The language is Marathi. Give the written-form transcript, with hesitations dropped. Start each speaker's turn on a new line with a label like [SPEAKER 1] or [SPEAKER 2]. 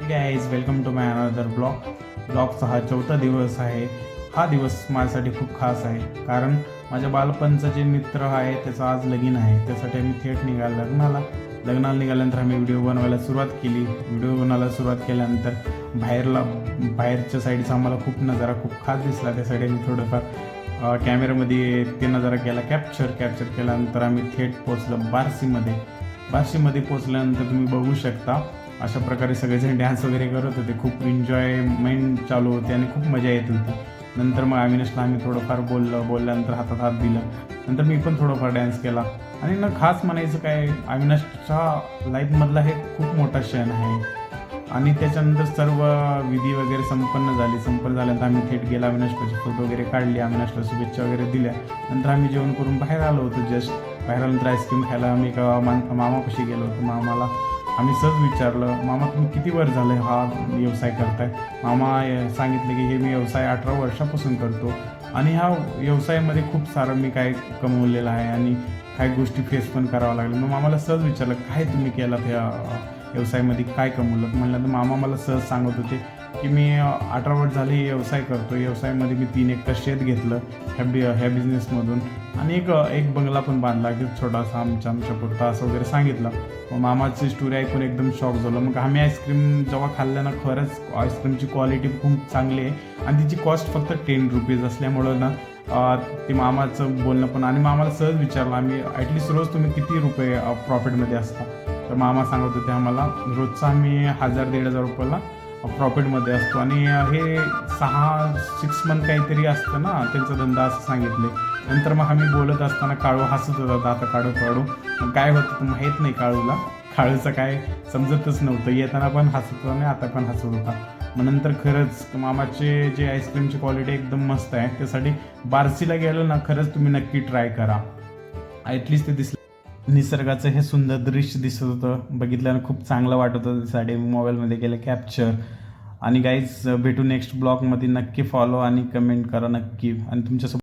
[SPEAKER 1] Guys welcome to my another ब्लॉगचा हा चौथा दिवस आहे. हा दिवस माझ्यासाठी खूप खास आहे कारण माझ्या बालपणचा जे मित्र आहे त्याचा आज लगीन आहे. त्यासाठी आम्ही थेट निघालो लग्नाला निघाल्यानंतर आम्ही व्हिडिओ बनवायला सुरुवात केली. व्हिडिओ बनवायला सुरुवात केल्यानंतर बाहेरच्या साईडचा आम्हाला खूप नजारा खूप खास दिसला. त्यासाठी आम्ही थोडंफार कॅमेऱ्यामध्ये ते नजारा केला कॅप्चर केल्यानंतर आम्ही थेट पोचलो बार्शीमध्ये पोचल्यानंतर तुम्ही बघू शकता अशा प्रकारे सगळेजण डान्स वगैरे करत होते. खूप एन्जॉयमेंट चालू होते आणि खूप मजा येत होती. नंतर मग अविनाशला आम्ही थोडंफार बोलल्यानंतर हातात हात दिलं. नंतर मी पण थोडंफार डान्स केला. आणि ना खास म्हणायचं काय, अविनाशच्या लाईफमधला हे खूप मोठा क्षण आहे. आणि त्याच्यानंतर सर्व विधी वगैरे संपन्न झाल्यानंतर आम्ही थेट गेला. अविनाशचे फोटो वगैरे काढले, अविनाशला शुभेच्छा वगैरे दिल्या. नंतर आम्ही जेवण करून बाहेर आलो होतो. बाहेर आल्यानंतर आईस्क्रीम खायला आम्ही एका मामापाशी गेलो होतो. मामाला आम्ही सहज विचारलं, मामा तुम्ही किती वर्ष झालं हा व्यवसाय करताय? मामा सांगितले की हे मी व्यवसाय 18 वर्षापासून करतो आणि ह्या व्यवसायामध्ये खूप सारं मी काय कमवलेलं आहे आणि काही गोष्टी फेस पण करावं लागलं. मग मामाला सहज विचारलं काय तुम्ही केलात ह्या व्यवसायामध्ये, काय कमवलं? म्हणलं तर मामा मला सहज सांगत होते की मी 18 वर्ष झाले व्यवसाय करतो. व्यवसायामध्ये मी 3 एकर शेत घेतलं ह्या बिझनेसमधून आणि एक बंगला पण बांधला की छोटासा आमच्या पुरता असं वगैरे सांगितलं. मग मामाची स्टोरी ऐकून एकदम शॉक झालं. मग आम्ही आईस्क्रीम जेव्हा खाल्लं ना, खरंच आईस्क्रीमची क्वालिटी खूप चांगली आहे आणि तिची कॉस्ट फक्त 10 रुपीज असल्यामुळं ना ते मामाचं बोलणं पण. आणि मामाला सहज विचारलं आम्ही ॲटलिस्ट रोज तुम्ही किती रुपये प्रॉफिटमध्ये असता? तर मामा सांगत होते आम्हाला रोजचा आम्ही 1000-1500 रुपयाला प्रॉफिटमध्ये असतो. आणि हे 6 मंथ काहीतरी असतं ना त्यांचा धंदा असं सांगितले. नंतर मग आम्ही बोलत असताना काळू हसत होता, आता काढू मग काय होतं तर माहीत नाही काळूचं काय समजतच नव्हतं. येताना पण हसत होता आणि आता पण हसत होता. मग नंतर खरंच मामाचे जे आईस्क्रीमची क्वालिटी एकदम मस्त आहे. त्यासाठी बार्शीला गेलो ना, खरंच तुम्ही नक्की ट्राय करा. ॲटलिस्ट ते दिसलं निसर्गाचं हे सुंदर दृश्य दिसत होतं. बघितल्यानं खूप चांगलं वाटत होतं. त्यासाठी मोबाईलमध्ये केलं कॅप्चर. आणि गाईज भेटू नेक्स्ट ब्लॉगमध्ये. नक्की फॉलो आणि कमेंट करा नक्की. आणि तुमच्यासोबत